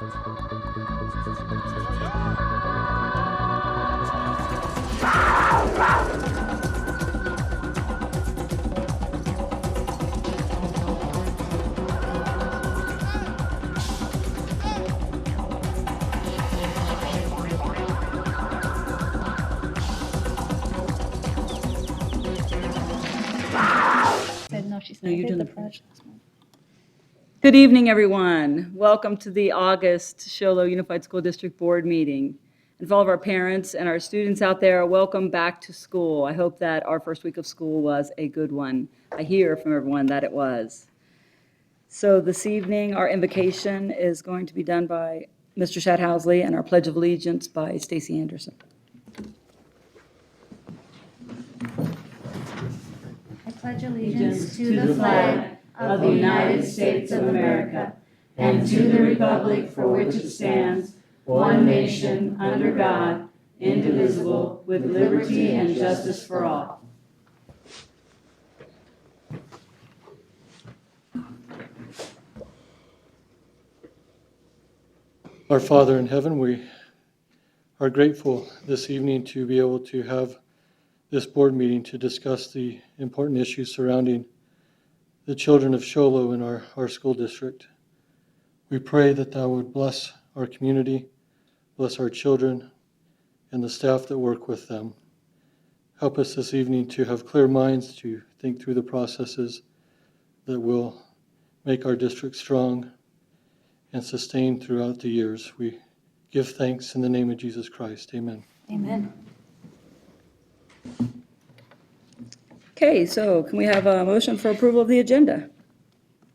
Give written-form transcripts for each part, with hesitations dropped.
No, she's No, not. you Did did the the pledge last month. Good evening, everyone. Welcome to the August Sholo Unified School District Board meeting. And for all of our parents and our students out there, welcome back to school. I hope that our first week of school was a good one. I hear from everyone that it was. So this evening, our invocation is going to be done by Mr. Shadhousley and our Pledge of Allegiance by Stacy Anderson. I pledge allegiance to the flag of the United States of America and to the republic for which it stands, one nation, under God, indivisible, with liberty and justice for all. Our Father in heaven, we are grateful this evening to be able to have this board meeting to discuss the important issues surrounding the children of Sholo in our school district. We pray that Thou would bless our community, bless our children, and the staff that work with them. Help us this evening to have clear minds to think through the processes that will make our district strong and sustained throughout the years. We give thanks in the name of Jesus Christ. Amen. Amen. Okay, so can we have a motion for approval of the agenda?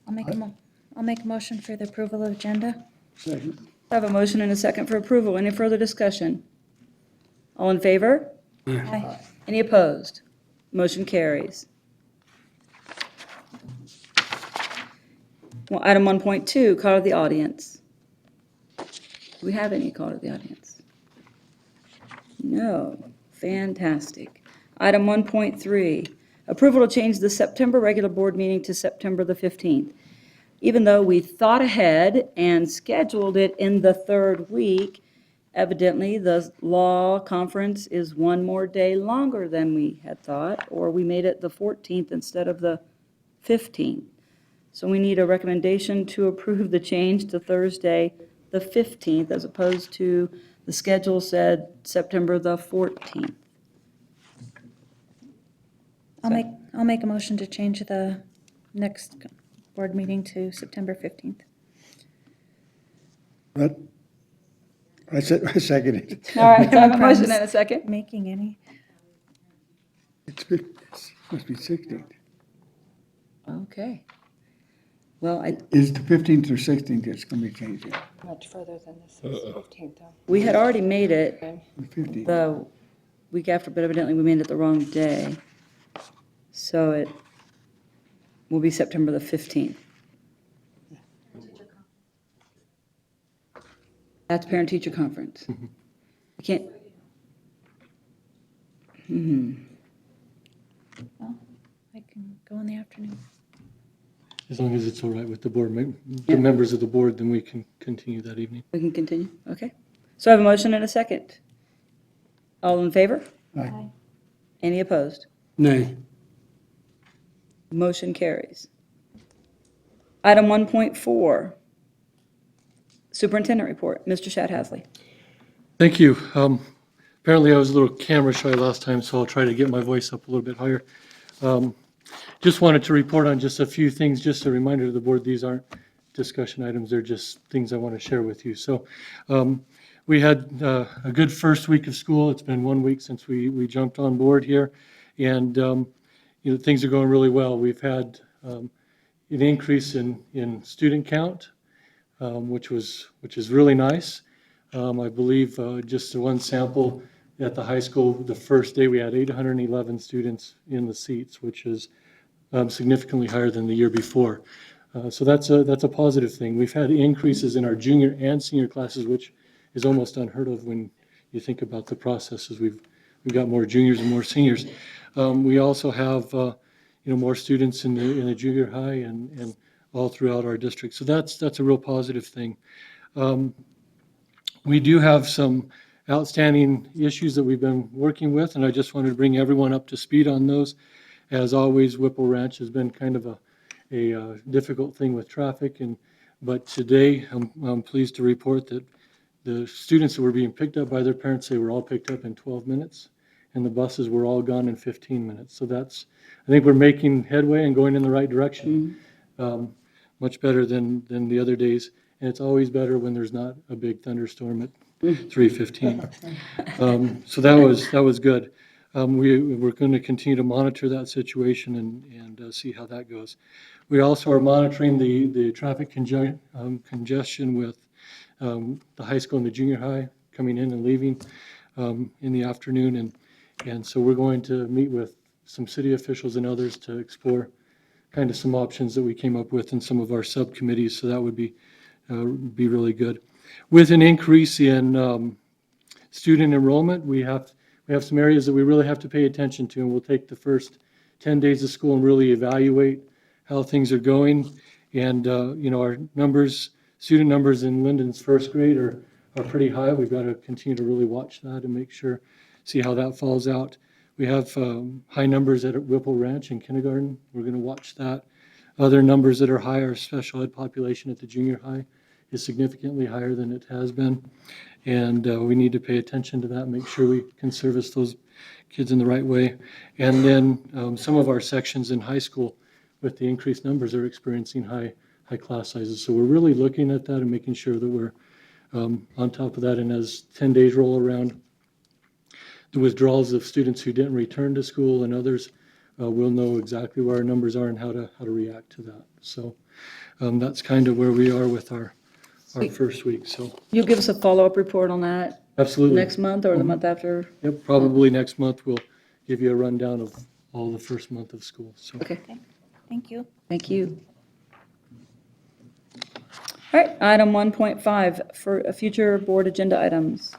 I'll make a motion for the approval of agenda. Second. I have a motion and a second for approval. Any further discussion? All in favor? Aye. Any opposed? Motion carries. Well, item 1.2, call to the audience. Do we have any call to the audience? No. Fantastic. Item 1.3, approval to change the September regular board meeting to September the 15th. Even though we thought ahead and scheduled it in the third week, evidently the law conference is one more day longer than we had thought, or we made it the 14th instead of the 15th. So we need a recommendation to approve the change to Thursday, the 15th, as opposed to the schedule said September the 14th. I'll make a motion to change the next board meeting to September 15th. But I second it. All right, so I have a motion Promise. and a second. Making any? It must be 16th. Okay. Well, Is the 15th or 16th that's going to be changed? Much further than this is 15th, though. we had already made it The 15th. the week after, but evidently we made it the wrong day. So it will be September the 15th. That's parent-teacher conference. You can't, Well, I can go in the afternoon. As long as it's all right with the board, the members of the board, then we can continue that evening. we can continue, okay? So I have a motion and a second. All in favor? Aye. Any opposed? Nay. Motion carries. Item 1.4, Superintendent Report. Mr. Shadhousley. Thank you. Apparently I was a little camera shy last time, so I'll try to get my voice up a little bit higher. Just wanted to report on just a few things, just a reminder to the board, these aren't discussion items, they're just things I want to share with you. So we had a good first week of school. It's been 1 week since we jumped on board here, and things are going really well. We've had an increase in student count, which is really nice. I believe just one sample at the high school, the first day we had 811 students in the seats, which is significantly higher than the year before. So that's a positive thing. We've had increases in our junior and senior classes, which is almost unheard of when you think about the processes. We've got more juniors and more seniors. We also have more students in the junior high and all throughout our district. So that's a real positive thing. We do have some outstanding issues that we've been working with, and I just wanted to bring everyone up to speed on those. As always, Whipple Ranch has been kind of a difficult thing with traffic, but today I'm pleased to report that the students that were being picked up by their parents, they were all picked up in 12 minutes, and the buses were all gone in 15 minutes. So I think we're making headway and going in the right direction, much better than the other days. And it's always better when there's not a big thunderstorm at 3:15. So that was good. We're going to continue to monitor that situation and see how that goes. We also are monitoring the traffic congestion with the high school and the junior high coming in and leaving in the afternoon. And so we're going to meet with some city officials and others to explore kind of some options that we came up with in some of our subcommittees. So that would be really good. With an increase in student enrollment, we have some areas that we really have to pay attention to, and we'll take the first 10 days of school and really evaluate how things are going. And our student numbers in Linden's first grade are pretty high. We've got to continue to really watch that and see how that falls out. We have high numbers at Whipple Ranch in kindergarten. We're going to watch that. Other numbers that are higher, special ed population at the junior high is significantly higher than it has been. And we need to pay attention to that, make sure we can service those kids in the right way. And then some of our sections in high school with the increased numbers are experiencing high class sizes. So we're really looking at that and making sure that we're on top of that. And as 10 days roll around, the withdrawals of students who didn't return to school and others, we'll know exactly where our numbers are and how to react to that. So that's kind of where we are with our first week. So You'll give us a follow-up report on that absolutely. next month or the month after? Yep, probably next month we'll give you a rundown of all the first month of school. So Okay, Thank you. thank you. All right, item 1.5 for future board agenda items.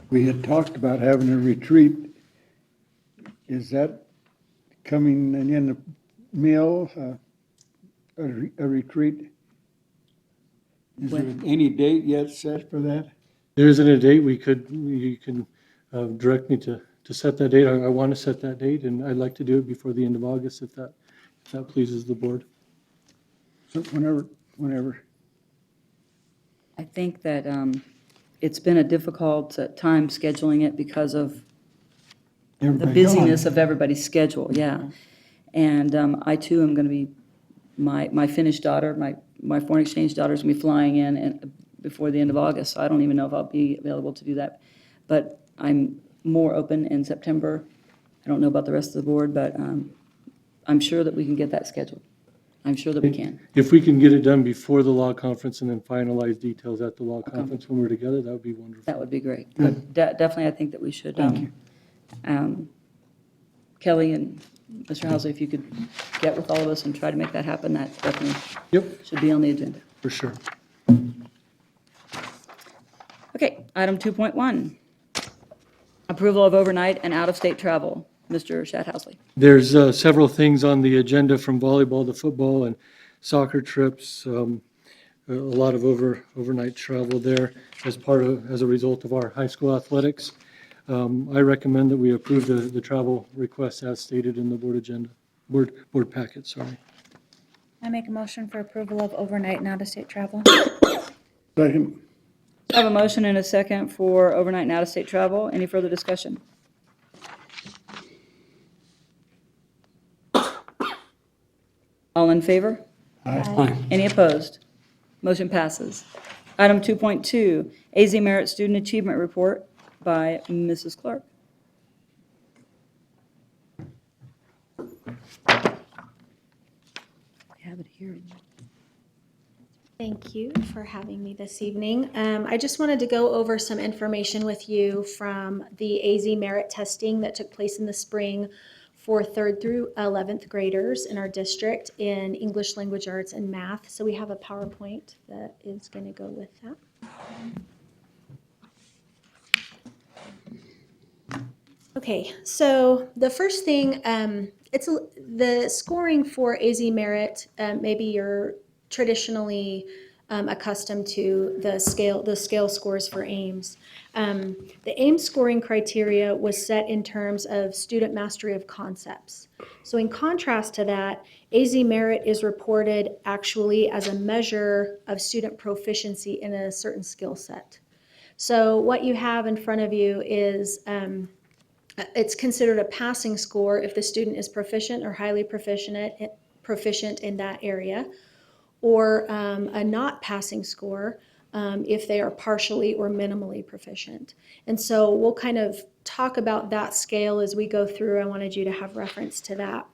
We had talked about having a retreat. Is that coming in the mail, a retreat? Is there any date yet set for that? there isn't a date. You can direct me to set that date. I want to set that date, and I'd like to do it before the end of August if that pleases the board. So whenever. I think that it's been a difficult time scheduling it because of the Everybody busyness gone. of everybody's schedule, yeah. And I too am going to be, my Finnish daughter, my foreign exchange daughter is going to be flying in and before the end of August, so I don't even know if I'll be available to do that. But I'm more open in September. I don't know about the rest of the board, but I'm sure that we can get that scheduled. I'm sure that we can. If we can get it done before the law conference and then finalize details at the law conference when we're together, that would be wonderful. That would be great. But definitely, I think that we should, Kelly and Mr. Housley, if you could get with all of us and try to make that happen, that definitely Yep, should be on the agenda. for sure. Okay, item 2.1, approval of overnight and out-of-state travel. Mr. Shadhousley. There's several things on the agenda from volleyball to football and soccer trips. A lot of overnight travel there as a result of our high school athletics. I recommend that we approve the travel request as stated in the board packet, sorry. I make a motion for approval of overnight and out-of-state travel. Second. I have a motion and a second for overnight and out-of-state travel. Any further discussion? All in favor? Aye. Any opposed? Motion passes. Item 2.2, AZ Merit Student Achievement Report by Mrs. Clark. I have it here. Thank you for having me this evening. I just wanted to go over some information with you from the AZ merit testing that took place in the spring for 3rd through 11th graders in our district in English language arts and math. So we have a PowerPoint that is going to go with that. Okay, so the first thing the scoring for AZ Merit, maybe you're traditionally accustomed to the scale scores for AIMS. The AIMS scoring criteria was set in terms of student mastery of concepts. So in contrast to that, AZ Merit is reported actually as a measure of student proficiency in a certain skill set. So what you have in front of you is it's considered a passing score if the student is proficient or highly proficient in that area, or a not passing score if they are partially or minimally proficient. And so we'll kind of talk about that scale as we go through. I wanted you to have reference to that.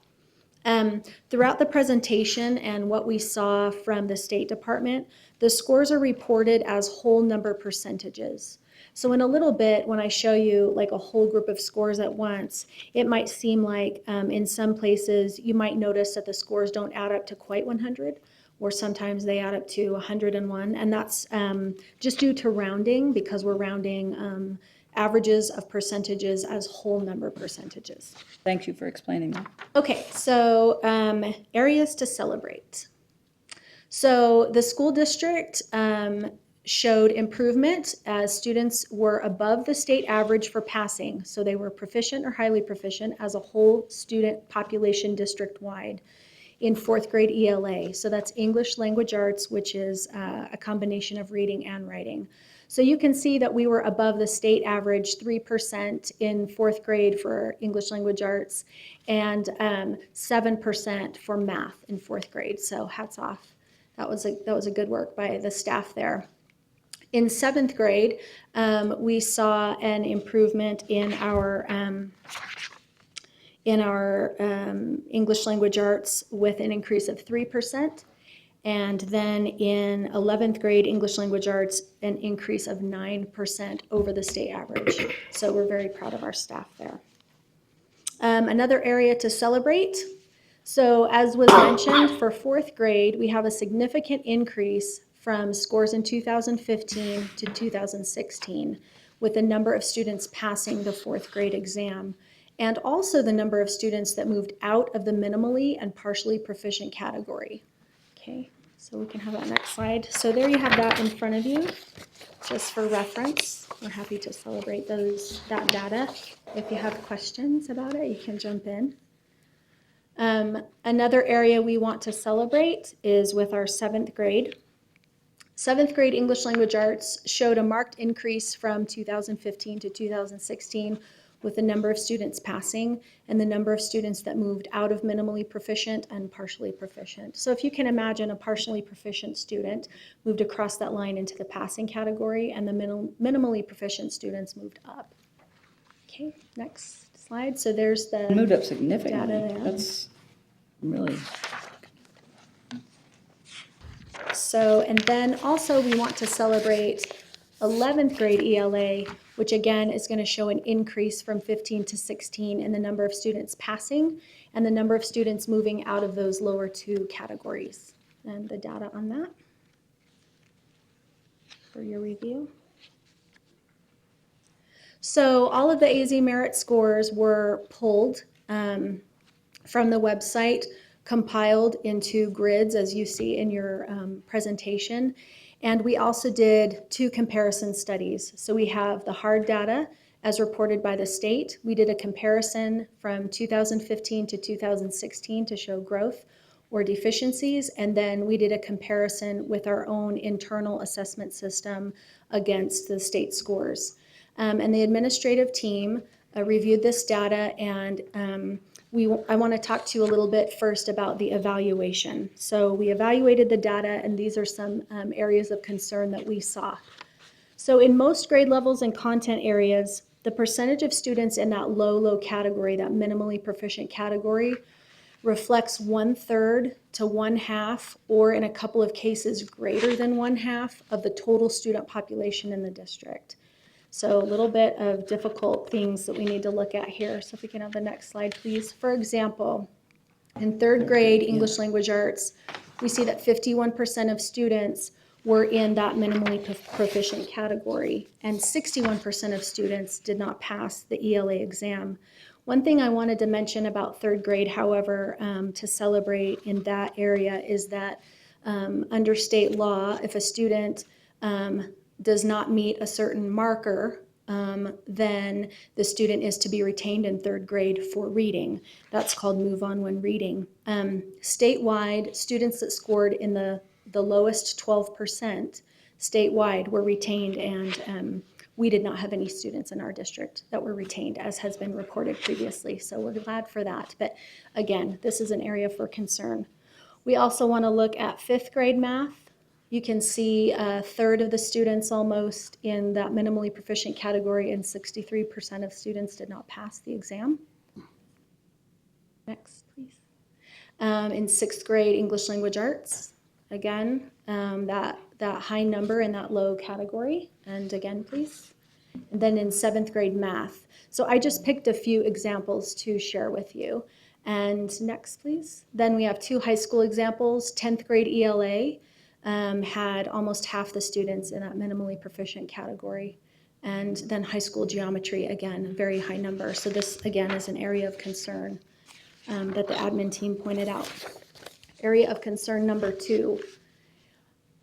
Throughout the presentation and what we saw from the State Department, the scores are reported as whole number percentages. So in a little bit, when I show you like a whole group of scores at once, it might seem like in some places you might notice that the scores don't add up to quite 100, or sometimes they add up to 101, and that's just due to rounding, because we're rounding averages of percentages as whole number percentages. Thank you for explaining that. Okay, so areas to celebrate. So the school district showed improvement as students were above the state average for passing. So they were proficient or highly proficient as a whole student population district-wide in fourth grade ELA. So that's English Language Arts, which is a combination of reading and writing. So you can see that we were above the state average 3% in fourth grade for English Language Arts and 7% for math in fourth grade. So hats off. That was a good work by the staff there. In seventh grade, we saw an improvement in our English Language Arts with an increase of 3%. And then in 11th grade English Language Arts, an increase of 9% over the state average. So we're very proud of our staff there. Another area to celebrate. So as was mentioned, for fourth grade, we have a significant increase from scores in 2015 to 2016, with the number of students passing the fourth grade exam, and also the number of students that moved out of the minimally and partially proficient category. Okay, so we can have that next slide. So there you have that in front of you, just for reference. We're happy to celebrate that data. If you have questions about it, you can jump in. Another area we want to celebrate is with our seventh grade. Seventh grade English Language Arts showed a marked increase from 2015 to 2016 with the number of students passing and the number of students that moved out of minimally proficient and partially proficient. So if you can imagine, a partially proficient student moved across that line into the passing category, and the minimally proficient students moved up. Okay, next slide. So there's the Moved up significantly. data there. That's really, So, and then also we want to celebrate 11th grade ELA, which again is going to show an increase from 15 to 16 in the number of students passing and the number of students moving out of those lower two categories. And the data on that for your review. So all of the AZ Merit scores were pulled from the website, compiled into grids as you see in your presentation. And we also did 2 comparison studies. So we have the hard data as reported by the state. We did a comparison from 2015 to 2016 to show growth or deficiencies. And then we did a comparison with our own internal assessment system against the state scores. And the administrative team reviewed this data, and I want to talk to you a little bit first about the evaluation. So we evaluated the data, and these are some areas of concern that we saw. So in most grade levels and content areas, the percentage of students in that low category, that minimally proficient category, reflects 1/3 to 1/2, or in a couple of cases greater than 1/2 of the total student population in the district. So a little bit of difficult things that we need to look at here. So if we can have the next slide, please. For example, in 3rd grade English Language Arts, we see that 51% of students were in that minimally proficient category, and 61% of students did not pass the ELA exam. One thing I wanted to mention about third grade, however, to celebrate in that area is that under state law, if a student does not meet a certain marker, then the student is to be retained in third grade for reading. That's called Move On When Reading. Statewide, students that scored in the lowest 12% statewide were retained, and we did not have any students in our district that were retained, as has been reported previously. So we're glad for that. But again, this is an area for concern. We also want to look at fifth grade math. You can see a third of the students almost in that minimally proficient category, and 63% of students did not pass the exam. Next, please. In sixth grade, English Language Arts, again, that high number in that low category. And again, please. And then in seventh grade math. So I just picked a few examples to share with you. And next, please. Then we have 2 high school examples. 10th grade ELA had almost half the students in that minimally proficient category. And then high school geometry, again, a very high number. So this, again, is an area of concern that the admin team pointed out. Area of concern number 2,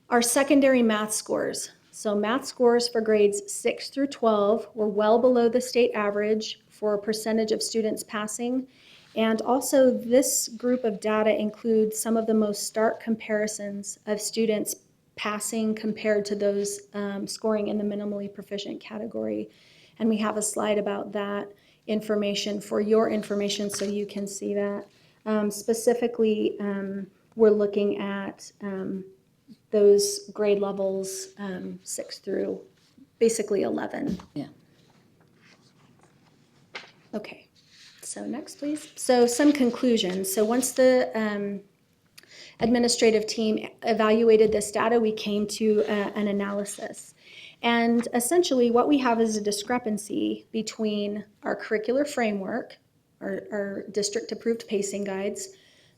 our secondary math scores. So math scores for grades 6 through 12 were well below the state average for a percentage of students passing. And also this group of data includes some of the most stark comparisons of students passing compared to those scoring in the minimally proficient category. And we have a slide about that information for your information so you can see that. Specifically, we're looking at those grade levels 6 through basically 11. Yeah. Okay, so next, please. So some conclusions. So once the administrative team evaluated this data, we came to an analysis. And essentially what we have is a discrepancy between our curricular framework, our district-approved pacing guides,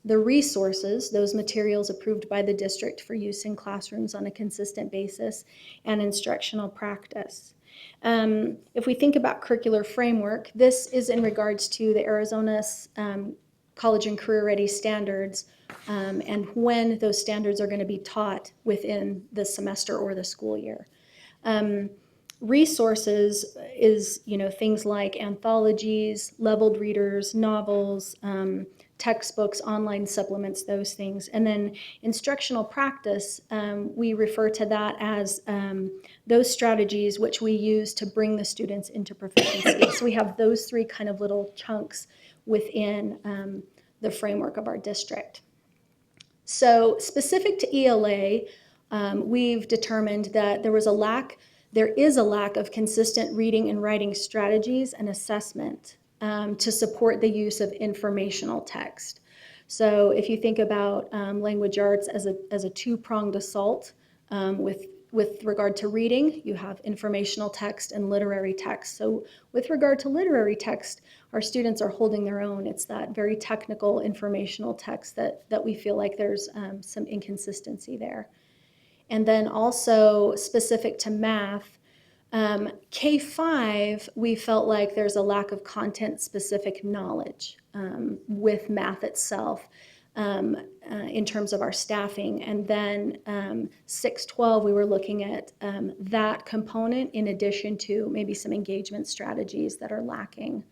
the resources, those materials approved by the district for use in classrooms on a consistent basis, and instructional practice. If we think about curricular framework, this is in regards to the Arizona's college and career ready standards and when those standards are going to be taught within the semester or the school year. Resources is, things like anthologies, leveled readers, novels, textbooks, online supplements, those things. And then instructional practice, we refer to that as those strategies which we use to bring the students into proficiency. So we have those 3 kind of little chunks within the framework of our district. So specific to ELA, we've determined that there is a lack of consistent reading and writing strategies and assessment to support the use of informational text. So if you think about language arts as a 2-pronged assault, with regard to reading, you have informational text and literary text. So with regard to literary text, our students are holding their own. It's that very technical informational text that we feel like there's some inconsistency there. And then also specific to math, K-5, we felt like there's a lack of content-specific knowledge with math itself in terms of our staffing. And then 6-12, we were looking at that component in addition to maybe some engagement strategies that are lacking.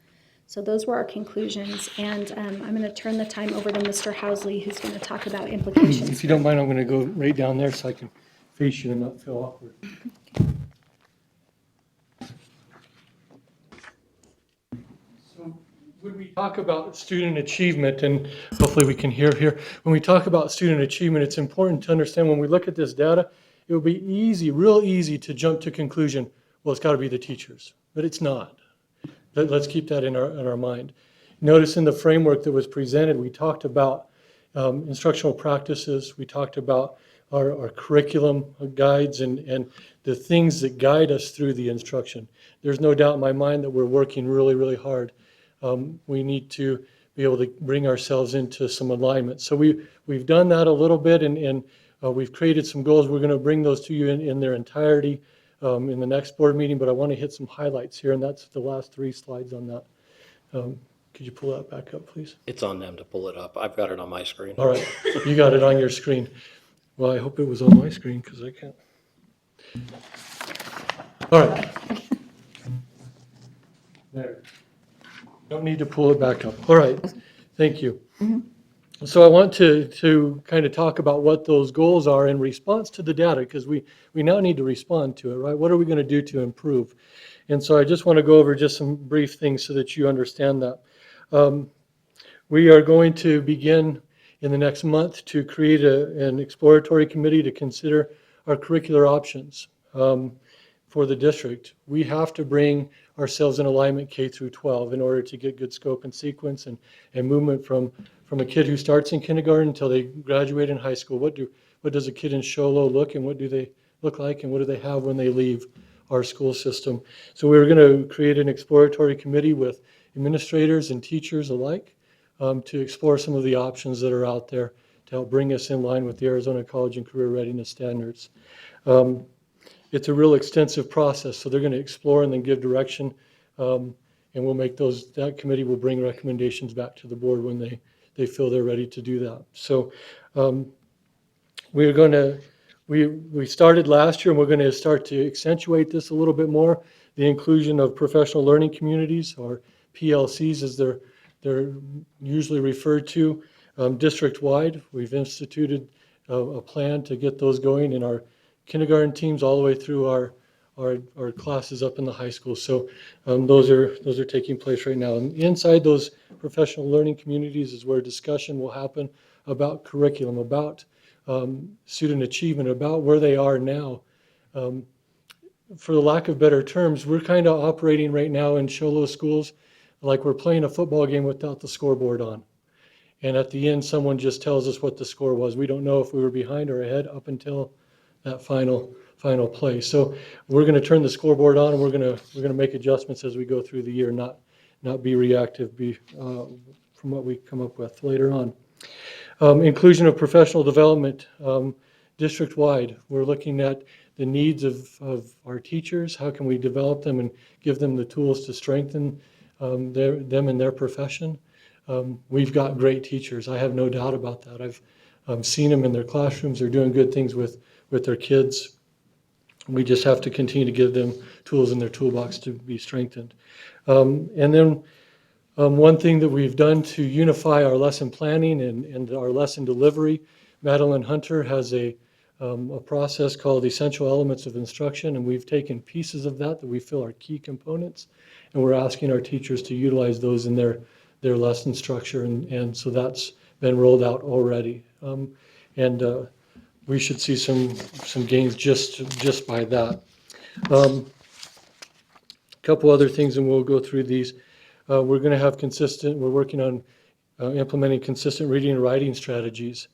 So those were our conclusions. And I'm going to turn the time over to Mr. Housley, who's going to talk about implications. If you don't mind, I'm going to go right down there so I can face you and not feel awkward. So when we talk about student achievement, and hopefully we can hear here, when we talk about student achievement, it's important to understand when we look at this data, it would be easy, real easy to jump to conclusion, well, it's got to be the teachers, but it's not. Let's keep that in our mind. Notice in the framework that was presented, we talked about instructional practices, we talked about our curriculum guides and the things that guide us through the instruction. There's no doubt in my mind that we're working really, really hard. We need to be able to bring ourselves into some alignment. So we've done that a little bit, and we've created some goals. We're going to bring those to you in their entirety in the next board meeting, but I want to hit some highlights here, and that's the last 3 slides on that. Could you pull that back up, please? It's on them to pull it up. I've got it on my screen. All right, you got it on your screen. Well, I hope it was on my screen because I can't. All right. There. Don't need to pull it back up. All right, thank you. So I want to kind of talk about what those goals are in response to the data, because we now need to respond to it, right? What are we going to do to improve? And so I just want to go over just some brief things so that you understand that. We are going to begin in the next month to create an exploratory committee to consider our curricular options for the district. We have to bring ourselves in alignment K through 12 in order to get good scope and sequence and movement from a kid who starts in kindergarten until they graduate in high school. What does a kid in Show Low look, and what do they look like, and what do they have when they leave our school system? So we're going to create an exploratory committee with administrators and teachers alike to explore some of the options that are out there to help bring us in line with the Arizona College and Career Readiness Standards. It's a real extensive process, so they're going to explore and then give direction, and we'll make that committee will bring recommendations back to the board when they feel they're ready to do that. So we started last year, and we're going to start to accentuate this a little bit more, the inclusion of professional learning communities, or PLCs as they're usually referred to, district-wide. We've instituted a plan to get those going in our kindergarten teams all the way through our classes up in the high school. So those are taking place right now. And inside those professional learning communities is where discussion will happen about curriculum, about student achievement, about where they are now. For the lack of better terms, we're kind of operating right now in Show Low schools like we're playing a football game without the scoreboard on. And at the end, someone just tells us what the score was. We don't know if we were behind or ahead up until that final play. So we're going to turn the scoreboard on, and we're going to make adjustments as we go through the year, not be reactive, from what we come up with later on. Inclusion of professional development district-wide. We're looking at the needs of our teachers. How can we develop them and give them the tools to strengthen them in their profession? We've got great teachers. I have no doubt about that. I've seen them in their classrooms. They're doing good things with their kids. We just have to continue to give them tools in their toolbox to be strengthened. And then one thing that we've done to unify our lesson planning and our lesson delivery, Madeline Hunter has a process called Essential Elements of Instruction, and we've taken pieces of that we feel are key components, and we're asking our teachers to utilize those in their lesson structure, and so that's been rolled out already. And we should see some gains just by that. A couple other things, and we'll go through these. We're going to have we're working on implementing consistent reading and writing strategies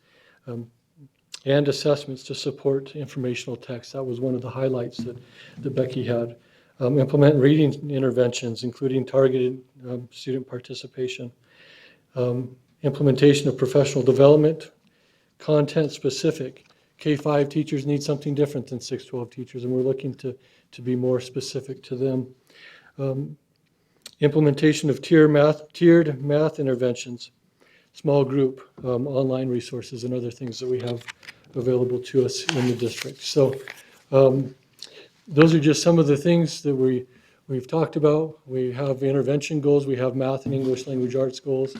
and assessments to support informational text. That was one of the highlights that Becky had. Implement reading interventions, including targeted student participation. Implementation of professional development, content specific. K-5 teachers need something different than 6-12 teachers, and we're looking to be more specific to them. Implementation of tiered math interventions, small group, online resources, and other things that we have available to us in the district. So those are just some of the things that we've talked about. We have intervention goals. We have math and English language arts goals.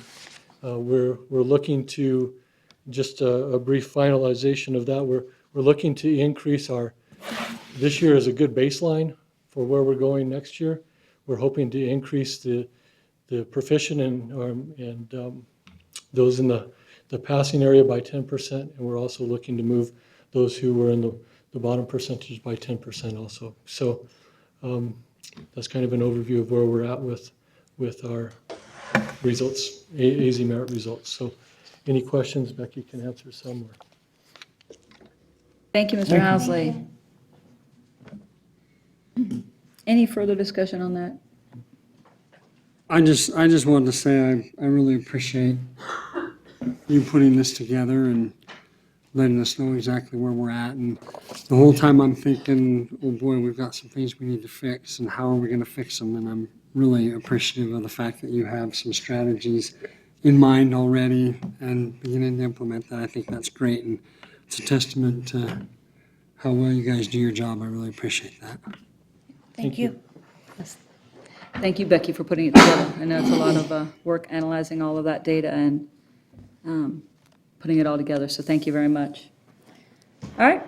We're looking to, just a brief finalization of that, we're looking to increase this year is a good baseline for where we're going next year. We're hoping to increase the proficient and those in the passing area by 10%, and we're also looking to move those who were in the bottom percentage by 10% also. So that's kind of an overview of where we're at with our results, AZ Merit results. So any questions, Becky can answer some. Thank you, Mr. Housley. Any further discussion on that? I just wanted to say I really appreciate you putting this together and letting us know exactly where we're at. And the whole time I'm thinking, oh boy, we've got some things we need to fix, and how are we going to fix them? And really appreciative of the fact that you have some strategies in mind already and beginning to implement that. I think that's great, and it's a testament to how well you guys do your job. I really appreciate that. Thank you. Thank you, Becky, for putting it together. I know it's a lot of work analyzing all of that data and putting it all together, so thank you very much. All right,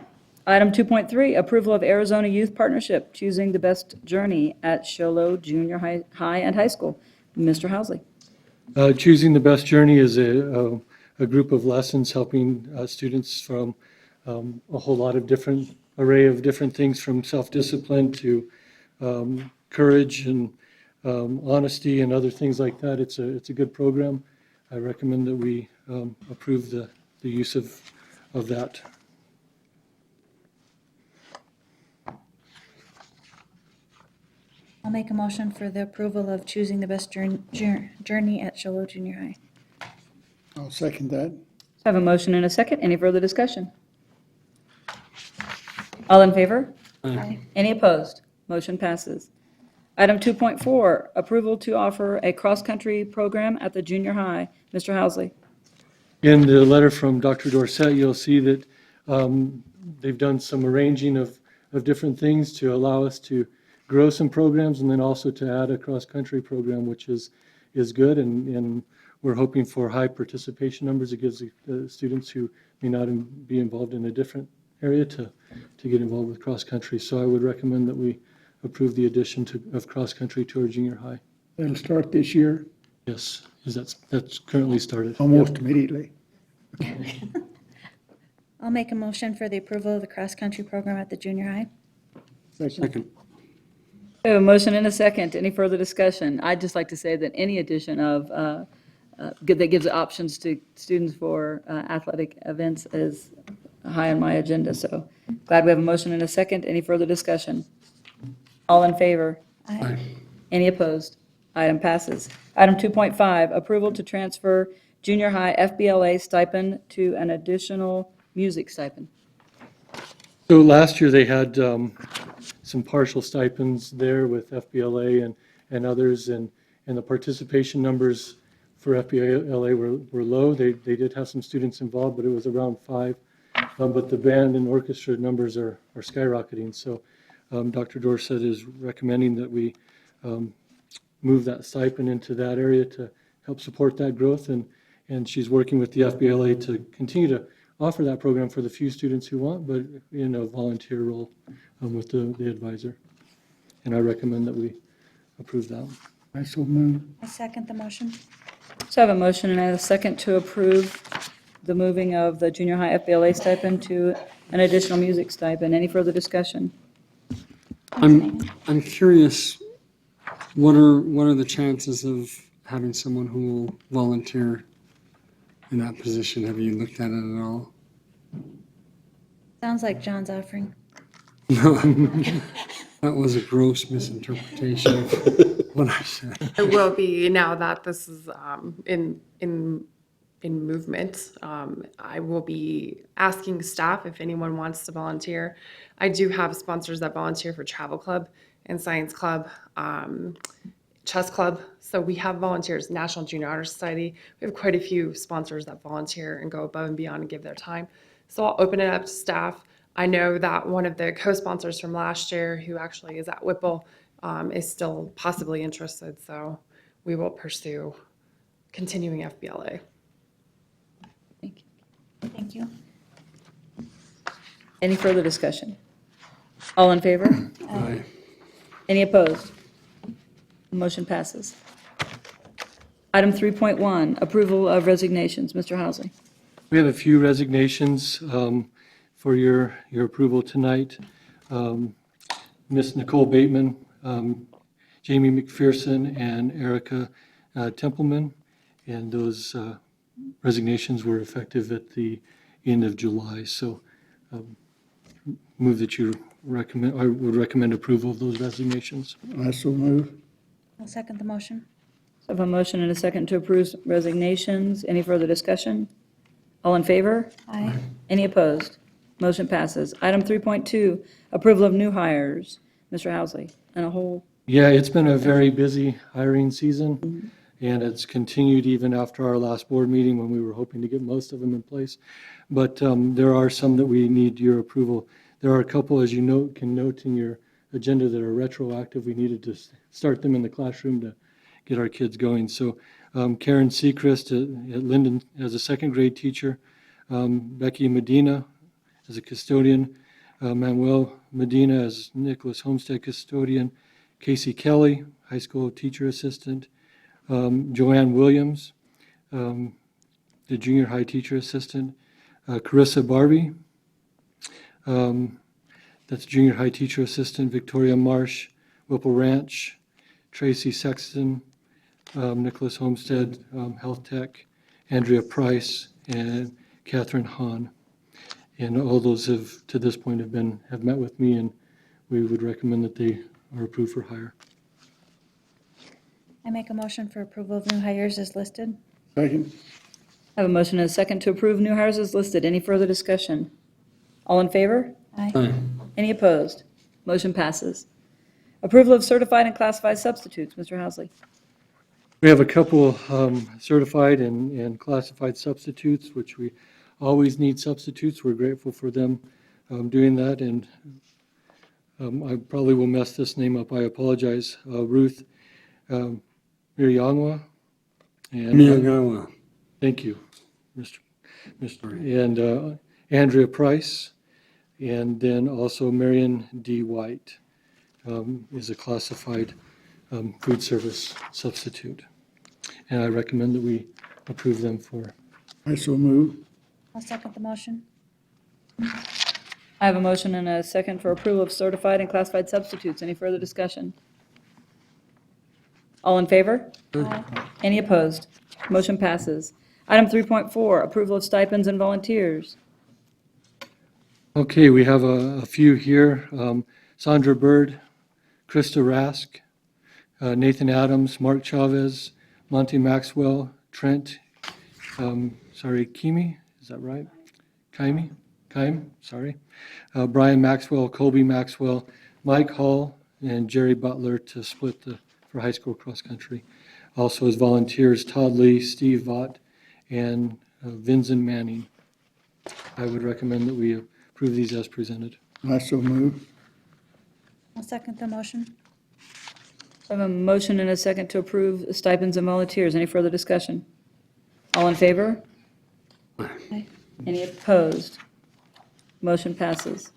item 2.3, approval of Arizona Youth Partnership, choosing the best journey at Sholo Junior High and High School. Mr. Housley. Choosing the Best Journey is a group of lessons helping students from a whole lot of different, array of different things, from self-discipline to courage and honesty and other things like that. It's a good program. I recommend that we approve the use of that. I'll make a motion for the approval of choosing the best journey at Sholo Junior High. I'll second that. I have a motion and a second. Any further discussion? All in favor? Aye. Any opposed? Motion passes. Item 2.4, approval to offer a cross-country program at the junior high. Mr. Housley. In the letter from Dr. Dorsett, you'll see that they've done some arranging of different things to allow us to grow some programs and then also to add a cross-country program, which is good. And we're hoping for high participation numbers. It gives the students who may not be involved in a different area to get involved with cross-country. So I would recommend that we approve the addition of cross-country to our junior high. That'll start this year, Yes, that's currently started. almost immediately. I'll make a motion for the approval of the cross-country program at the junior high. Second. We have a motion and a second. Any further discussion? I'd just like to say that any addition of, that gives options to students for athletic events is high on my agenda. So glad we have a motion and a second. Any further discussion? All in favor? Aye. Any opposed? Item passes. Item 2.5, approval to transfer junior high FBLA stipend to an additional music stipend. So last year, they had some partial stipends there with FBLA and others, and the participation numbers for FBLA were low. They did have some students involved, but it was around 5. But the band and orchestra numbers are skyrocketing. So Dr. Dorsett is recommending that we move that stipend into that area to help support that growth. And she's working with the FBLA to continue to offer that program for the few students who want, but in a volunteer role with the advisor. And I recommend that we approve that. I so move. I second the motion. So I have a motion and a second to approve the moving of the junior high FBLA stipend to an additional music stipend. Any further discussion? I'm curious, what are the chances of having someone who will volunteer in that position? Have you looked at it at all? Sounds like John's offering. No, that was a gross misinterpretation of what I said. It will be now that this is in movement. I will be asking staff if anyone wants to volunteer. I do have sponsors that volunteer for Travel Club and Science Club, Chess Club. So we have volunteers, National Junior Honor Society. We have quite a few sponsors that volunteer and go above and beyond and give their time. So I'll open it up to staff. I know that one of the co-sponsors from last year, who actually is at Whipple, is still possibly interested. So we will pursue continuing FBLA. Thank you. Any further discussion? All in favor? Aye. Any opposed? Motion passes. Item 3.1, approval of resignations. Mr. Housley. We have a few resignations for your approval tonight. Miss Nicole Bateman, Jamie McPherson, and Erica Templeman. And those resignations were effective at the end of July. So move that you recommend, I would recommend approval of those resignations. I so move. I'll second the motion. I have a motion and a second to approve resignations. Any further discussion? All in favor? Aye. Any opposed? Motion passes. Item 3.2, approval of new hires. Mr. Housley, and a whole Yeah, it's been a very busy hiring season, and it's continued even after our last board meeting when we were hoping to get most of them in place. But there are some that we need your approval. There are a couple, as you can note in your agenda, that are retroactive. We needed to start them in the classroom to get our kids going. So Karen Seacrest at Linden as a second grade teacher, Becky Medina as a custodian, Manuel Medina as Nicholas Homestead custodian, Casey Kelly, high school teacher assistant, Joanne Williams, the junior high teacher assistant, Carissa Barbie, that's junior high teacher assistant, Victoria Marsh, Whipple Ranch, Tracy Sexton, Nicholas Homestead, health tech, Andrea Price, and Catherine Hahn. And all those have, to this point, have met with me, and we would recommend that they are approved for hire. I make a motion for approval of new hires as listed. Second? I have a motion and a second to approve new hires as listed. Any further discussion? All in favor? Aye. Aye. Any opposed? Motion passes. Approval of certified and classified substitutes. Mr. Housley. We have a couple certified and classified substitutes, which we always need substitutes. We're grateful for them doing that, and I probably will mess this name up. I apologize. Ruth Miriyangwa. And Miyagawa. thank you, Mr. And Andrea Price, and then also Marion D. White is a classified food service substitute. And I recommend that we approve them for. I so move. I'll second the motion. I have a motion and a second for approval of certified and classified substitutes. Any further discussion? All in favor? Aye. Any opposed? Motion passes. Item 3.4, approval of stipends and volunteers. Okay, we have a few here. Sandra Bird, Krista Rask, Nathan Adams, Mark Chavez, Monty Maxwell, Trent, Kimi, is that right? Kime, sorry. Brian Maxwell, Colby Maxwell, Mike Hall, and Jerry Butler to split for high school cross country. Also as volunteers, Todd Lee, Steve Vaught, and Vincent Manning. I would recommend that we approve these as presented. I so move. I'll second the motion. I have a motion and a second to approve stipends and volunteers. Any further discussion? All in favor? Aye. Any opposed? Motion passes.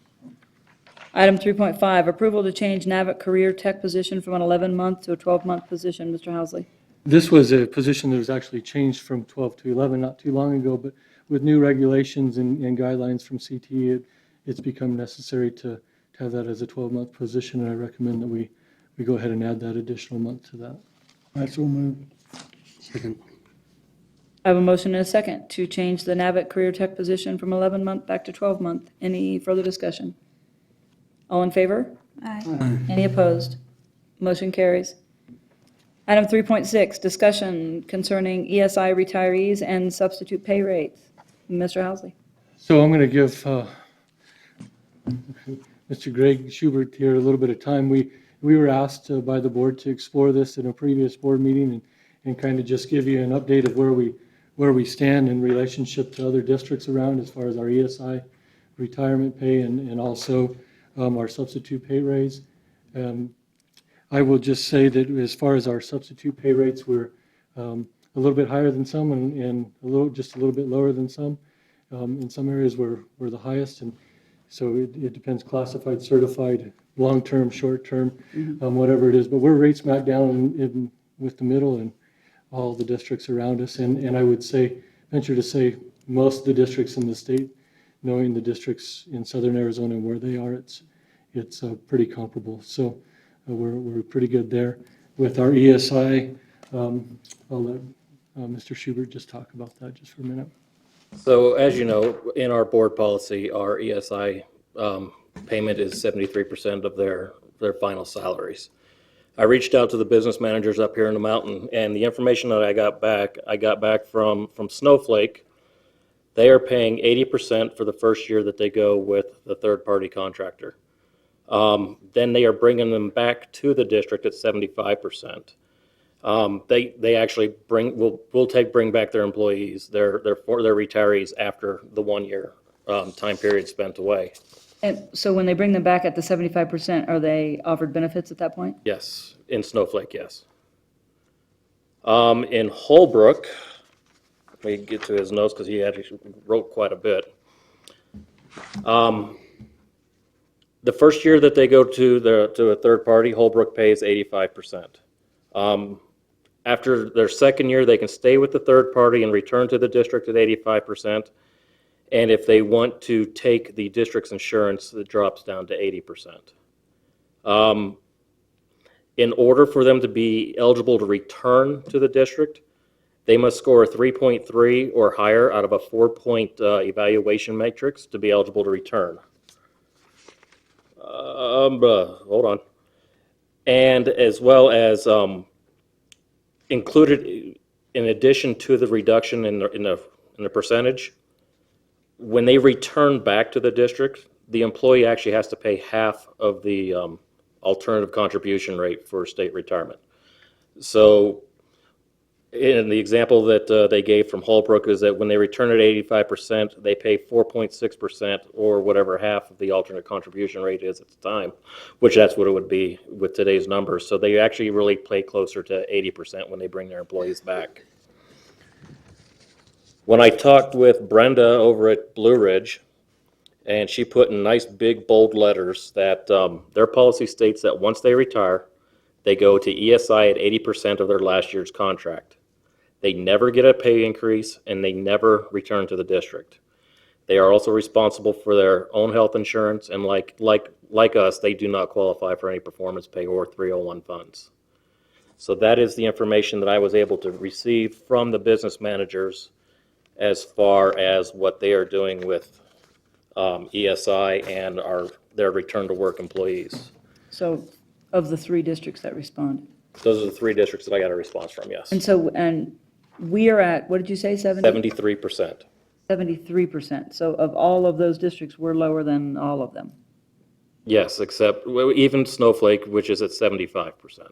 Item 3.5, approval to change NAVIC career tech position from an 11-month to a 12-month position. Mr. Housley. This was a position that was actually changed from 12 to 11 not too long ago, but with new regulations and guidelines from CTE, it's become necessary to have that as a 12-month position, and I recommend that we go ahead and add that additional month to that. I so move. Second. I have a motion and a second to change the NAVIC career tech position from 11-month back to 12-month. Any further discussion? All in favor? Aye. Any opposed? Motion carries. Item 3.6, discussion concerning ESI retirees and substitute pay rates. Mr. Housley. So I'm going to give Mr. Greg Schubert here a little bit of time. We were asked by the board to explore this in a previous board meeting and kind of just give you an update of where we stand in relationship to other districts around as far as our ESI retirement pay and also our substitute pay raise. I will just say that as far as our substitute pay rates, we're a little bit higher than some and just a little bit lower than some. In some areas we're the highest, and so it depends, classified, certified, long-term, short-term, whatever it is. But we're right smack down with the middle and all the districts around us. And I would venture to say most of the districts in the state, knowing the districts in southern Arizona and where they are, it's pretty comparable. So we're pretty good there. With our ESI, I'll let Mr. Schubert just talk about that just for a minute. So as you know, in our board policy, our ESI payment is 73% of their final salaries. I reached out to the business managers up here in the mountain, and the information that I got back from Snowflake. They are paying 80% for the first year that they go with the third-party contractor. Then they are bringing them back to the district at 75%. They actually bring back their employees, their retirees after the 1 year time period spent away. And so when they bring them back at the 75%, are they offered benefits at that point? Yes, in Snowflake, yes. In Holbrook, let me get to his notes because he actually wrote quite a bit. The first year that they go to a third party, Holbrook pays 85%. After their second year, they can stay with the third party and return to the district at 85%. And if they want to take the district's insurance, it drops down to 80%. In order for them to be eligible to return to the district, they must score a 3.3 or higher out of a 4-point evaluation matrix to be eligible to return. Hold on. And as well as included in addition to the reduction in the percentage, when they return back to the district, the employee actually has to pay half of the alternative contribution rate for state retirement. So in the example that they gave from Holbrook is that when they return at 85%, they pay 4.6% or whatever half of the alternate contribution rate is at the time, which that's what it would be with today's numbers. So they actually really pay closer to 80% when they bring their employees back. When I talked with Brenda over at Blue Ridge, and she put in nice big bold letters that their policy states that once they retire, they go to ESI at 80% of their last year's contract. They never get a pay increase, and they never return to the district. They are also responsible for their own health insurance, and like us, they do not qualify for any performance pay or 301 funds. So that is the information that I was able to receive from the business managers as far as what they are doing with ESI and their return to work employees. So of the 3 districts that responded. Those are the 3 districts that I got a response from, yes. And we are at, what did you say, 73%. 73%. So of all of those districts, we're lower than all of them, Yes, except even Snowflake, which is at 75%.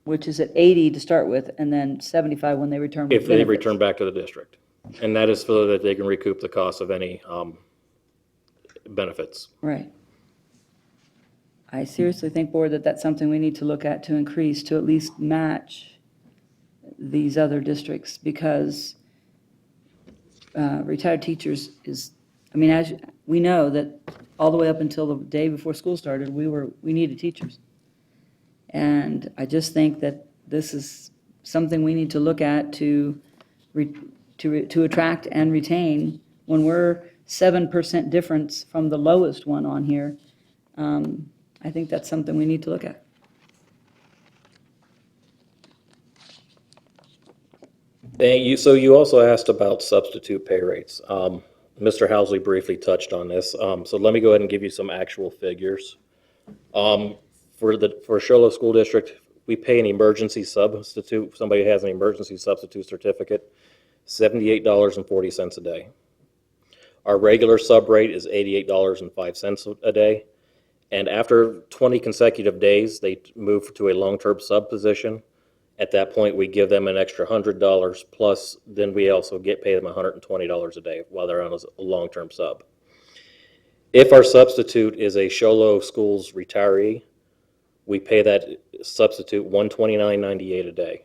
which is at 80 to start with, and then 75 when they return with If they benefits. return back to the district. And that is so that they can recoup the cost of any benefits. Right. I seriously think, Board, that that's something we need to look at to increase, to at least match these other districts, because retired teachers is, I mean, as we know that all the way up until the day before school started, we needed teachers. And I just think that this is something we need to look at to attract and retain. When we're 7% difference from the lowest one on here, I think that's something we need to look at. So you also asked about substitute pay rates. Mr. Housley briefly touched on this. So let me go ahead and give you some actual figures. For Show Low School District, we pay an emergency substitute. If somebody has an emergency substitute certificate, $78.40 a day. Our regular sub rate is $88.05 a day. And after 20 consecutive days, they move to a long-term sub position. At that point, we give them an extra $100, plus then we also pay them $120 a day while they're on a long-term sub. If our substitute is a Show Low Schools retiree, we pay that substitute $129.98 a day.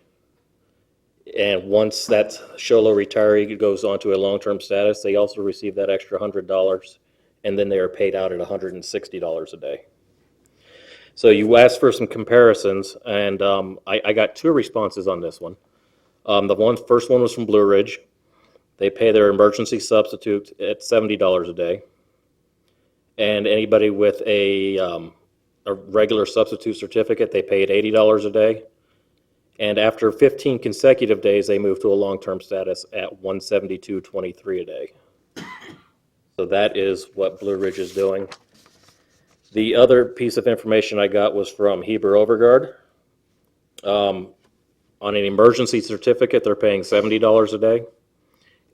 And once that Show Low retiree goes on to a long-term status, they also receive that extra $100, and then they are paid out at $160 a day. So you asked for some comparisons, and I got 2 responses on this one. The first one was from Blue Ridge. They pay their emergency substitute at $70 a day. And anybody with a regular substitute certificate, they pay at $80 a day. And after 15 consecutive days, they move to a long-term status at $172.23 a day. So that is what Blue Ridge is doing. The other piece of information I got was from Heber Overgaard. On an emergency certificate, they're paying $70 a day.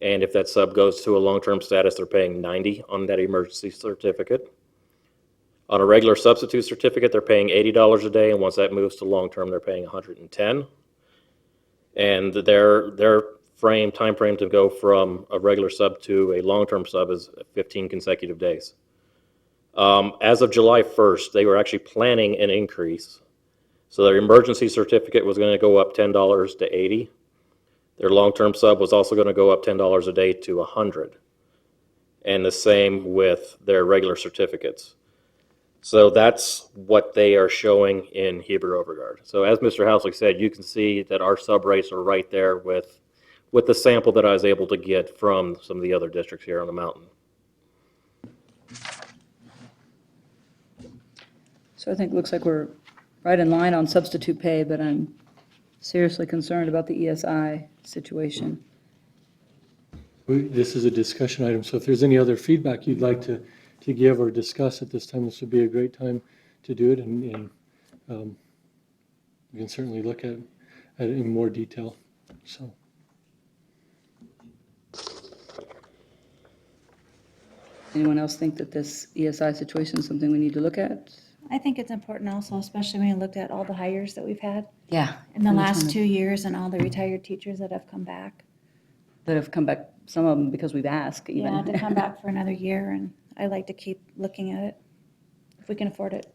And if that sub goes to a long-term status, they're paying $90 on that emergency certificate. On a regular substitute certificate, they're paying $80 a day, and once that moves to long-term, they're paying $110. And their time frame to go from a regular sub to a long-term sub is 15 consecutive days. As of July 1st, they were actually planning an increase. So their emergency certificate was going to go up $10 to $80. Their long-term sub was also going to go up $10 a day to $100. And the same with their regular certificates. So that's what they are showing in Heber Overgaard. So as Mr. Housley said, you can see that our sub rates are right there with the sample that I was able to get from some of the other districts here on the mountain. So I think it looks like we're right in line on substitute pay, but I'm seriously concerned about the ESI situation. This is a discussion item, so if there's any other feedback you'd like to give or discuss at this time, this would be a great time to do it, and we can certainly look at it in more detail, so. Anyone else think that this ESI situation is something we need to look at? I think it's important also, especially when you looked at all the hires that we've had Yeah. in the last 2 years and all the retired teachers that have come back. That have come back, some of them because we've asked even. Yeah, to come back for another year, and I like to keep looking at it, if we can afford it.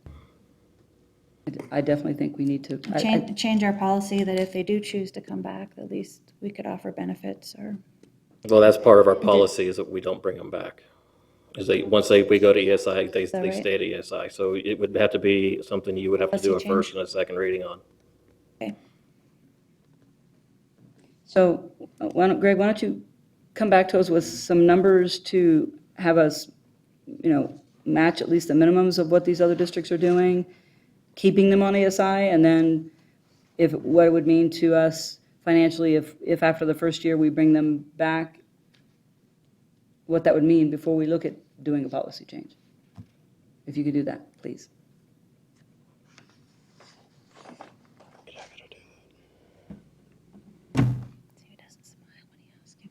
I definitely think we need to. Change our policy that if they do choose to come back, at least we could offer benefits or. Well, that's part of our policy is that we don't bring them back. Is once we go to ESI, they right? stay at ESI. So it would have to be something you would have to do a Policy first change. and a second reading on. Okay. So, Greg, why don't you come back to us with some numbers to have us, match at least the minimums of what these other districts are doing, keeping them on ESI, and then what it would mean to us financially if after the first year we bring them back, what that would mean before we look at doing a policy change. If you could do that, please. See, he doesn't smile when you ask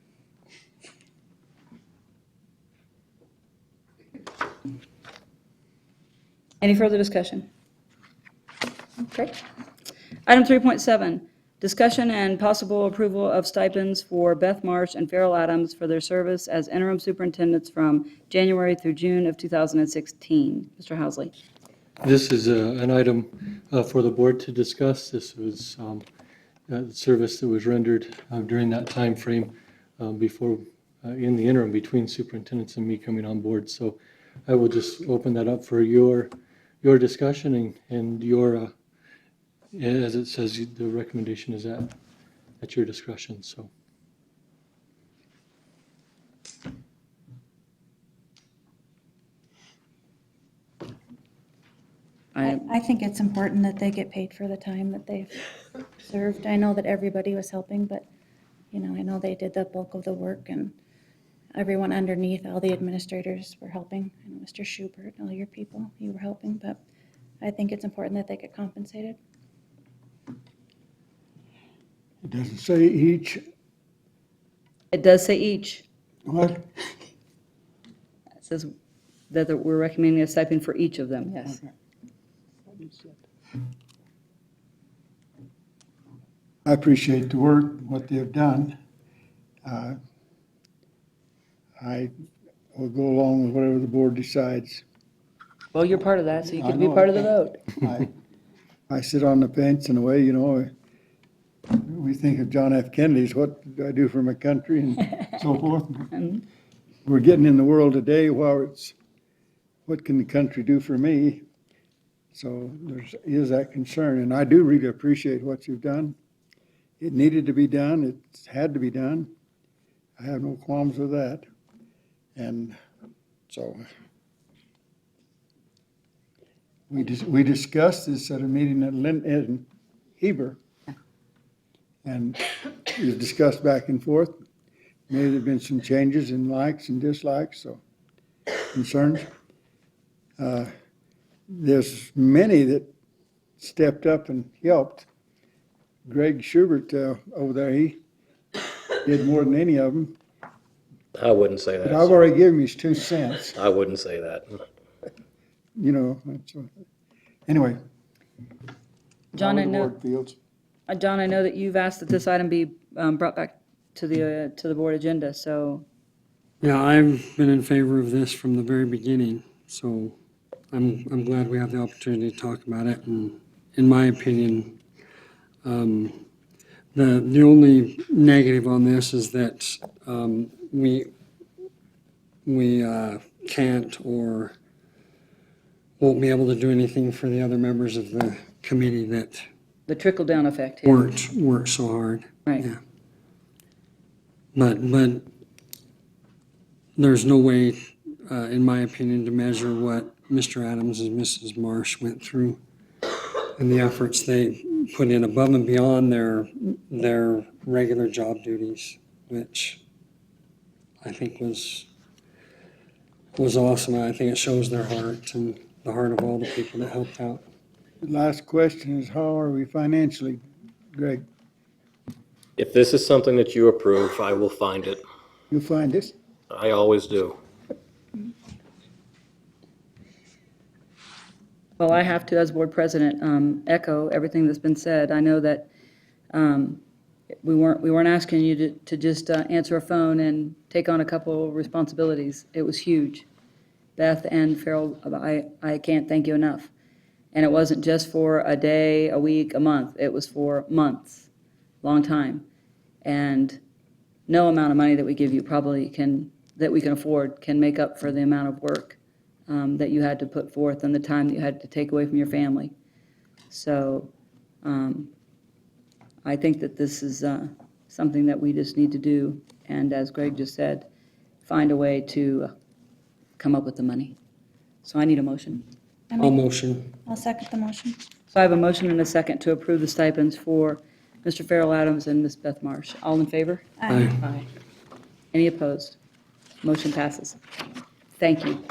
him. Any further discussion? Okay. Item 3.7, discussion and possible approval of stipends for Beth Marsh and Farrell Adams for their service as interim superintendents from January through June of 2016. Mr. Housley. This is an item for the board to discuss. This was the service that was rendered during that time frame before, in the interim between superintendents and me coming on board. So I will just open that up for your discussion and your, as it says, the recommendation is at your discretion, so. I think it's important that they get paid for the time that they've served. I know that everybody was helping, but, I know they did the bulk of the work, and everyone underneath, all the administrators were helping. I know Mr. Schubert, all your people, you were helping, but I think it's important that they get compensated. It doesn't say each. It does say each. What? It says that we're recommending a stipend for each of them, yes. I appreciate the work, what they've done. I will go along with whatever the board decides. Well, you're part of that, so you I get to be know. part of the vote. I sit on the fence in a way, we think of John F. Kennedy's, what do I do for my country and so forth. We're getting in the world today where it's, what can the country do for me? So is that concern, and I do really appreciate what you've done. It needed to be done, it had to be done. I have no qualms with that. And so we discussed this at a meeting in Heber. And we've discussed back and forth. Maybe there've been some changes in likes and dislikes, so concerns. There's many that stepped up and helped. Greg Schubert over there, he did more than any of them. I wouldn't say that. But I've already given him his 2 cents. I wouldn't say that. you know, anyway. John, I how the know, board feels. John, I know that you've asked that this item be brought back to the board agenda, so, Yeah, I've been in favor of this from the very beginning, so I'm glad we have the opportunity to talk about it. And in my opinion, the only negative on this is that we can't or won't be able to do anything for the other members of the committee that the trickle-down effect here. worked so hard. Right. Yeah. But there's no way, in my opinion, to measure what Mr. Adams and Mrs. Marsh went through and the efforts they put in above and beyond their regular job duties, which I think was awesome. I think it shows their heart and the heart of all the people that helped out. The last question is, how are we financially, Greg? If this is something that you approve, I will find it. You find this? I always do. Well, I have to, as board president, echo everything that's been said. I know that we weren't asking you to just answer a phone and take on a couple of responsibilities. It was huge. Beth and Farrell, I can't thank you enough. And it wasn't just for a day, a week, a month. It was for months, long time. And no amount of money that we give you that we can afford can make up for the amount of work that you had to put forth and the time that you had to take away from your family. So I think that this is something that we just need to do. And as Greg just said, find a way to come up with the money. So I need a motion. I'll motion. I'll second the motion. So I have a motion and a second to approve the stipends for Mr. Farrell Adams and Ms. Beth Marsh. All in favor? Aye. Any opposed? Motion passes. Thank you.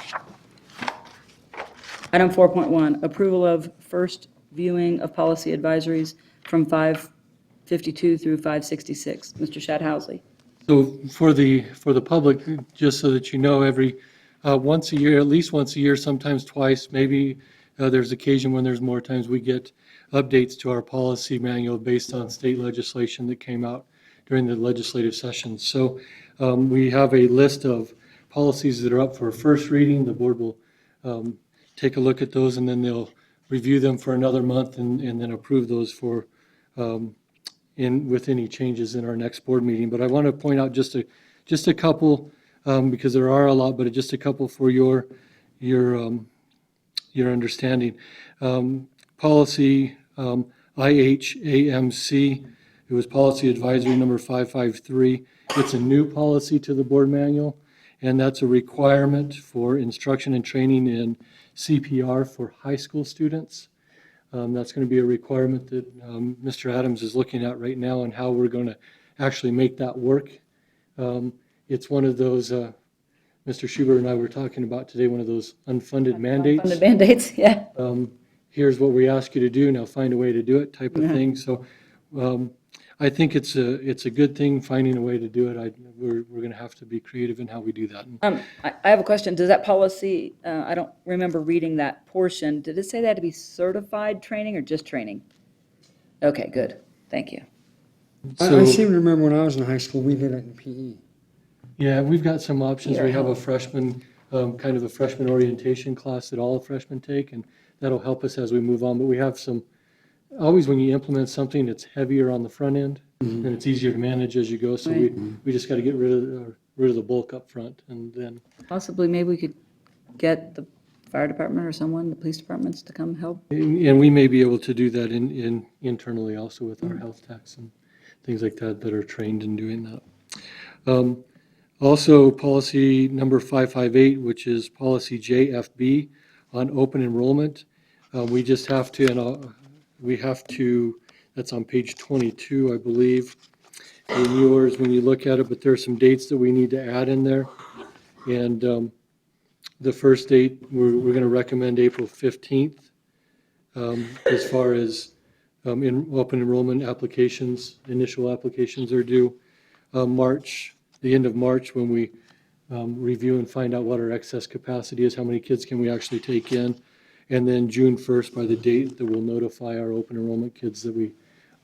Item 4.1, approval of first viewing of policy advisories from 552 through 566. Mr. Shadhousley. So for the public, just so that you know, every once a year, at least once a year, sometimes twice, maybe there's occasion when there's more times, we get updates to our policy manual based on state legislation that came out during the legislative session. So we have a list of policies that are up for first reading. The board will take a look at those, and then they'll review them for another month and then approve those for with any changes in our next board meeting. But I want to point out just a couple, because there are a lot, but just a couple for your understanding. Policy IHAMC, it was policy advisory number 553. It's a new policy to the board manual, and that's a requirement for instruction and training in CPR for high school students. That's going to be a requirement that Mr. Adams is looking at right now and how we're going to actually make that work. It's one of those, Mr. Schubert and I were talking about today, one of those unfunded mandates. Funded mandates, yeah. Here's what we ask you to do, now find a way to do it type of thing. So I think it's a good thing finding a way to do it. We're going to have to be creative in how we do that. I have a question. Does that policy, I don't remember reading that portion. Did it say that had to be certified training or just training? Okay, good. Thank you. I seem to remember when I was in high school, we did it in PE. Yeah, we've got some options. We have a freshman, kind of a freshman orientation class that all freshmen take, and that'll help us as we move on. But we have some, always when you implement something, it's heavier on the front end, and it's easier to manage as you go. So we just got to get rid of the bulk up front, and then. Possibly, maybe we could get the fire department or someone, the police departments to come help. And we may be able to do that internally also with our health techs and things like that are trained in doing that. Also, policy number 558, which is policy JFB on open enrollment. We just have to, that's on page 22, I believe, in yours when you look at it, but there are some dates that we need to add in there. And the first date, we're going to recommend April 15th as far as in open enrollment applications, initial applications are due. The end of March, when we review and find out what our excess capacity is, how many kids can we actually take in. And then June 1st by the date that we'll notify our open enrollment kids that we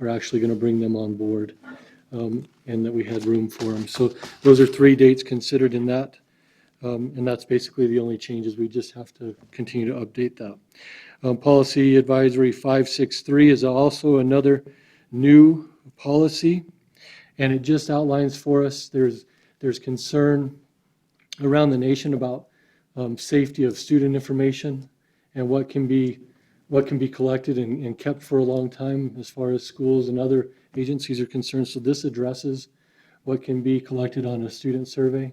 are actually going to bring them on board, and that we had room for them. So those are 3 dates considered in that. And that's basically the only changes. We just have to continue to update that. Policy Advisory 563 is also another new policy, and it just outlines for us, there's concern around the nation about safety of student information and what can be collected and kept for a long time as far as schools and other agencies are concerned. So this addresses what can be collected on a student survey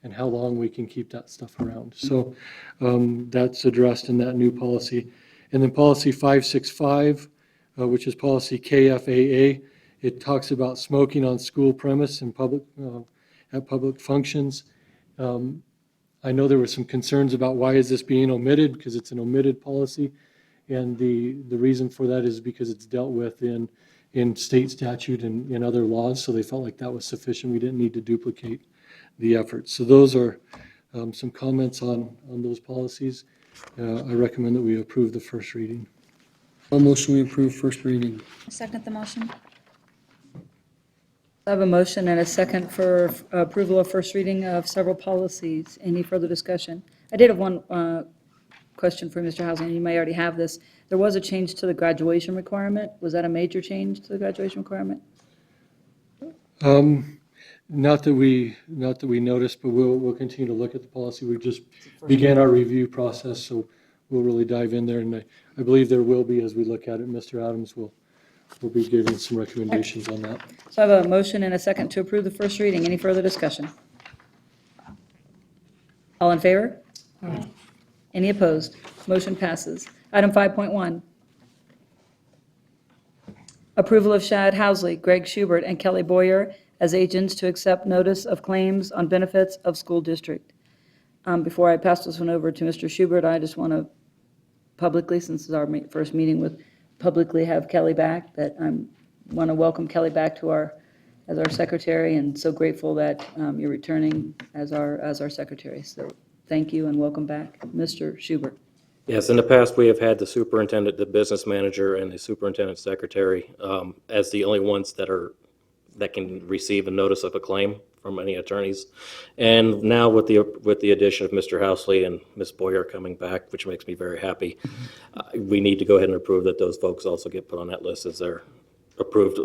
and how long we can keep that stuff around. So that's addressed in that new policy. And then policy 565, which is policy KFAA, it talks about smoking on school premise and at public functions. I know there were some concerns about why is this being omitted, because it's an omitted policy. And the reason for that is because it's dealt with in state statute and in other laws. So they felt like that was sufficient. We didn't need to duplicate the effort. So those are some comments on those policies. I recommend that we approve the first reading. I'll motion we approve first reading. Second the motion. I have a motion and a second for approval of first reading of several policies. Any further discussion? I did have one question for Mr. Housley, and you may already have this. There was a change to the graduation requirement. Was that a major change to the graduation requirement? Not that we noticed, but we'll continue to look at the policy. We just began our review process, so we'll really dive in there. And I believe there will be, as we look at it, Mr. Adams will be giving some recommendations on that. So I have a motion and a second to approve the first reading. Any further discussion? All in favor? Any opposed? Motion passes. Item 5.1. Approval of Shad Housley, Greg Schubert, and Kelly Boyer as agents to accept notice of claims on benefits of school district. Before I pass this one over to Mr. Schubert, I just want to publicly, since it's our first meeting publicly have Kelly back, that I want to welcome Kelly back to as our secretary, and so grateful that you're returning as our secretary. So thank you and welcome back, Mr. Schubert. Yes, in the past, we have had the superintendent, the business manager, and the superintendent secretary as the only ones that can receive a notice of a claim from any attorneys. And now with the addition of Mr. Housley and Ms. Boyer coming back, which makes me very happy, we need to go ahead and approve that those folks also get put on that list as their approved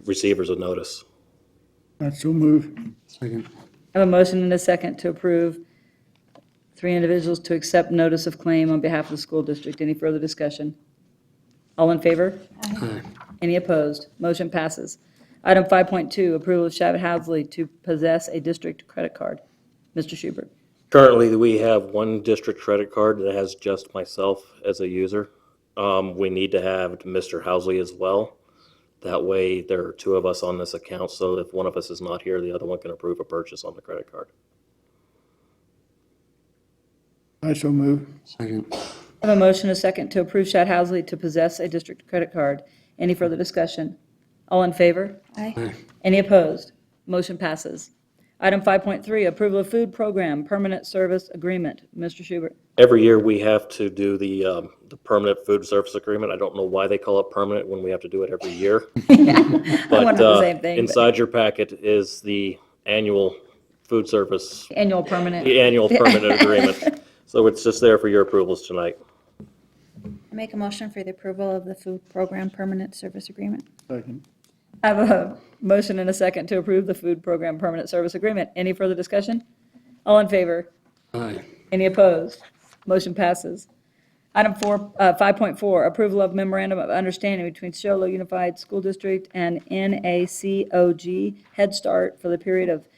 receivers of notice. Not so move. Second. I have a motion and a second to approve 3 individuals to accept notice of claim on behalf of the school district. Any further discussion? All in favor? Aye. Any opposed? Motion passes. Item 5.2, approval of Shad Housley to possess a district credit card. Mr. Schubert. Currently, we have one district credit card that has just myself as a user. We need to have Mr. Housley as well. That way, there are 2 of us on this account, so if one of us is not here, the other one can approve a purchase on the credit card. I so move. Second. I have a motion and a second to approve Shad Housley to possess a district credit card. Any further discussion? All in favor? Aye. Aye. Any opposed? Motion passes. Item 5.3, approval of food program permanent service agreement. Mr. Schubert. Every year, we have to do the permanent food service agreement. I don't know why they call it permanent when we have to do it every year. I wondered the same thing. but Inside your packet is the annual food service, Annual permanent. the annual permanent agreement. So it's just there for your approvals tonight. I make a motion for the approval of the food program permanent service agreement. Second. I have a motion and a second to approve the food program permanent service agreement. Any further discussion? All in favor? Aye. Any opposed? Motion passes. Item 5.4, approval of memorandum of understanding between Show Low Unified School District and NACOG Head Start for the period of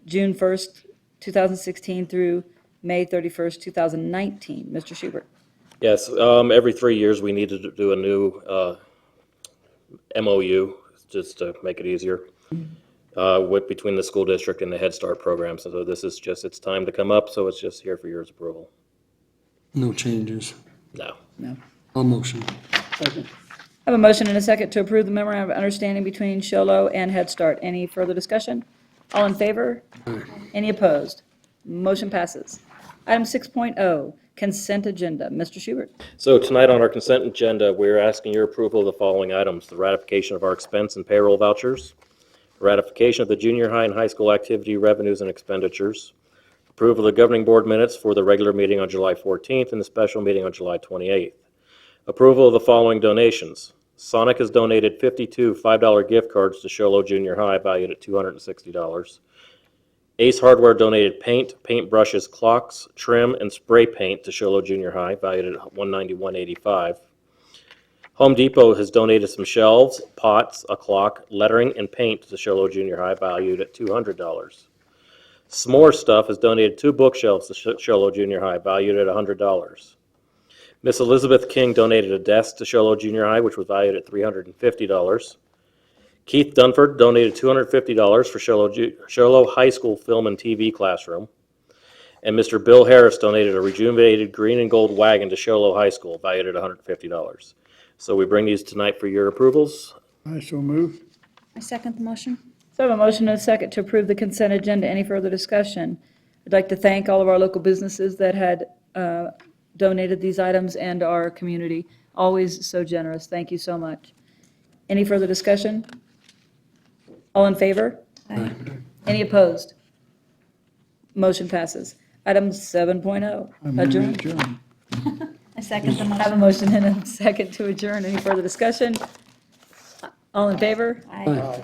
June 1st, 2016 through May 31st, 2019. Mr. Schubert. Yes, every 3 years, we need to do a new MOU, just to make it easier, between the school district and the Head Start programs. So this is just, it's time to come up, so it's just here for your approval. No changes. No. I'll motion. Second. I have a motion and a second to approve the memorandum of understanding between Sholo and Head Start. Any further discussion? All in favor? Aye. Any opposed? Motion passes. Item 6.0, consent agenda. Mr. Schubert. So tonight on our consent agenda, we're asking your approval of the following items: the ratification of our expense and payroll vouchers, ratification of the junior high and high school activity revenues and expenditures, approval of the governing board minutes for the regular meeting on July 14th and the special meeting on July 28th. Approval of the following donations. Sonic has donated 52 $5 gift cards to Sholo Junior High valued at $260. Ace Hardware donated paint, paint brushes, clocks, trim, and spray paint to Sholo Junior High valued at $191.85. Home Depot has donated some shelves, pots, a clock, lettering, and paint to Sholo Junior High valued at $200. S'more Stuff has donated 2 bookshelves to Sholo Junior High valued at $100. Miss Elizabeth King donated a desk to Sholo Junior High, which was valued at $350. Keith Dunford donated $250 for Sholo High School Film and TV classroom. And Mr. Bill Harris donated a rejuvenated green and gold wagon to Sholo High School, valued at $150. So we bring these tonight for your approvals. I so move. I second the motion. So I have a motion and a second to approve the consent agenda. Any further discussion? I'd like to thank all of our local businesses that had donated these items and our community. Always so generous. Thank you so much. Any further discussion? All in favor? Aye. Any opposed? Motion passes. Item 7.0, I move adjourn. adjourn. I second the I have a motion. motion and a second to adjourn. Any further discussion? All in favor? Aye.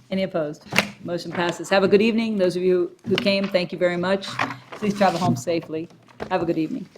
Any opposed? Motion passes. Have a good evening. Those of you who came, thank you very much. Please travel home safely. Have a good evening.